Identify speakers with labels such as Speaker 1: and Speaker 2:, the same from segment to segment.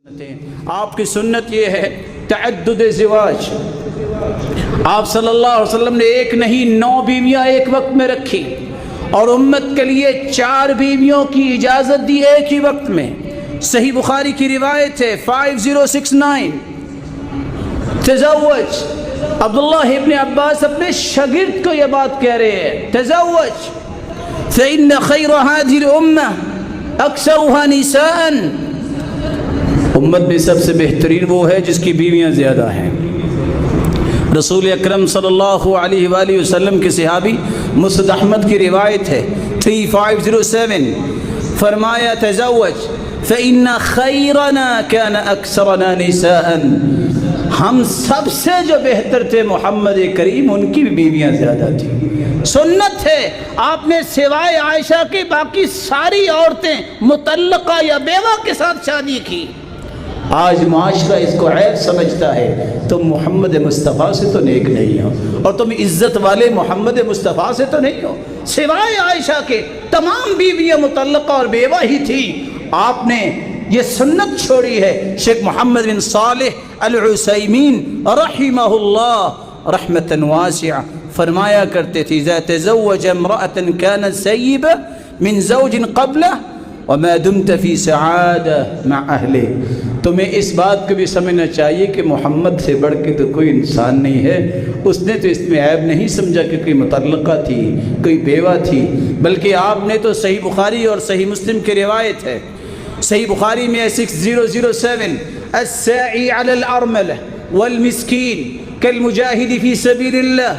Speaker 1: آپ کی سنت یہ ہے تعدد زواج. آپ صلی اللہ علیہ وسلم نے ایک نہیں 9 بیویاں ایک وقت میں رکھی اور امت کے لیے 4 بیویوں کی اجازت دی ایک ہی وقت میں. صحیح بخاری کی روایت ہے 5069 تزوج. عبداللہ ابن عباس اپنے شاگرد کو یہ بات کہہ رہے ہیں تزوج فإن خیر هذه الأمة اکثرها نساء. امت میں سب سے بہترین وہ ہے جس کی بیویاں زیادہ ہیں. رسول اکرم صلی اللہ علیہ وآلہ وسلم کے صحابی مسند احمد کی روایت ہے 3507 فرمایا تزوج فإن خیرنا كان اکثرنا نساء. ہم سب سے جو بہتر تھے محمد کریم ان کی بھی بیویاں زیادہ تھیں. سنت ہے آپ نے سوائے عائشہ کی باقی ساری عورتیں مطلقہ یا بیوہ کے ساتھ شادی کی. آج معاشرہ اس کو عیب سمجھتا ہے. تم محمد مصطفیٰ سے تو نیک نہیں ہو اور تم عزت والے محمد مصطفیٰ سے تو نہیں ہو. سوائے عائشہ کے تمام بیویاں مطلقہ اور بیوہ ہی تھی. آپ نے یہ سنت چھوڑی ہے. شیخ محمد بن صالح العثیمین رحمہ اللہ رحمتا واسعہ فرمایا کرتے تھے اذا تزوج امرأة كانت سیبة من زوج قبلہ وما دمت في سعادة مع اہلہ. تمہیں اس بات کو بھی سمجھنا چاہیے کہ محمد سے بڑھ کے تو کوئی انسان نہیں ہے. اس نے تو اس میں عیب نہیں سمجھا کہ کوئی مطلقہ تھی کوئی بیوہ تھی، بلکہ آپ نے تو صحیح بخاری اور صحیح مسلم کی روایت ہے. صحیح بخاری میں 6007 الساعی علی الارملہ والمسکین کالمجاہد فی سبیل اللہ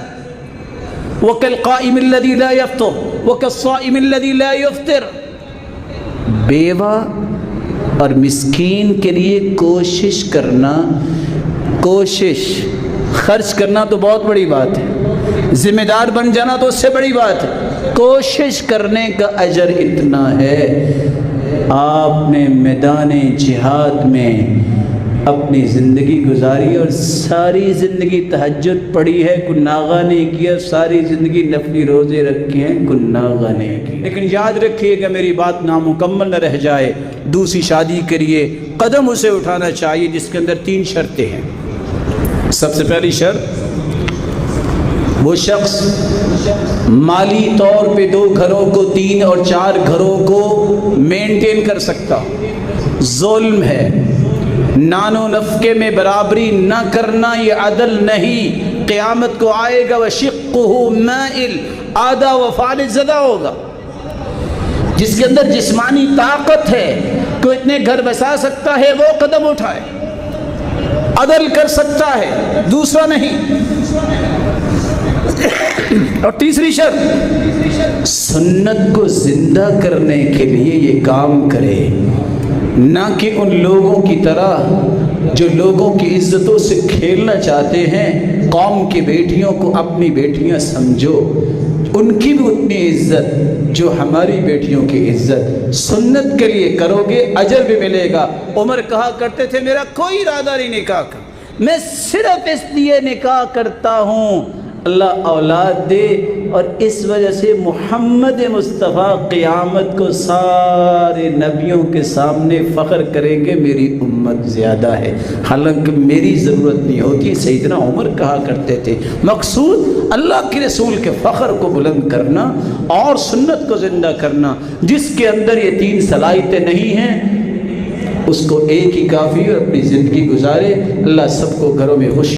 Speaker 1: وکالقائم الذی لا یفطر وکالصائم الذی لا یفطر. بیوہ اور مسکین کے لیے کوشش کرنا، کوشش خرچ کرنا تو بہت بڑی بات ہے، ذمہ دار بن جانا تو اس سے بڑی بات ہے. کوشش کرنے کا اجر اتنا ہے. آپ نے میدان جہاد میں اپنی زندگی گزاری اور ساری زندگی تہجد پڑھی ہے، کوئی ناغہ نہیں کیا. ساری زندگی نفلی روزے رکھے ہیں، کوئی ناغہ نہیں کیا. لیکن یاد رکھیے کہ میری بات نامکمل نہ رہ جائے. دوسری شادی کے لیے قدم اسے اٹھانا چاہیے جس کے اندر 3 شرطیں ہیں. سب سے پہلی شرط وہ شخص مالی طور پہ 2 گھروں کو 3 اور 4 گھروں کو مینٹین کر سکتا. ظلم ہے، نان و نفقے میں برابری نہ کرنا یہ عدل نہیں. قیامت کو آئے گا وَشِقُّهُ مَائِل، آدھا و فالج زدہ ہوگا. جس کے اندر جسمانی طاقت ہے کوئی اتنے گھر بسا سکتا ہے وہ قدم اٹھائے، عدل کر سکتا ہے، دوسرا نہیں. اور تیسری شرط سنت کو زندہ کرنے کے لیے یہ کام کرے، نہ کہ ان لوگوں کی طرح جو لوگوں کی عزتوں سے کھیلنا چاہتے ہیں. قوم کی بیٹیوں کو اپنی بیٹیاں سمجھو، ان کی بھی اتنی عزت جو ہماری بیٹیوں کی عزت. سنت کے لیے کرو گے اجر بھی ملے گا. عمر کہا کرتے تھے میرا کوئی ارادہ نہیں نکاح کا، میں صرف اس لیے نکاح کرتا ہوں اللہ اولاد دے، اور اس وجہ سے محمد مصطفیٰ قیامت کو سارے نبیوں کے سامنے فخر کریں گے میری امت زیادہ ہے، حالانکہ میری ضرورت نہیں ہوتی. سیدنا عمر کہا کرتے تھے مقصود اللہ کے رسول کے فخر کو بلند کرنا اور سنت کو زندہ کرنا. جس کے اندر یہ 3 صلاحیتیں نہیں ہیں اس کو ایک ہی کافی اور اپنی زندگی گزارے. اللہ سب کو گھروں میں خوشی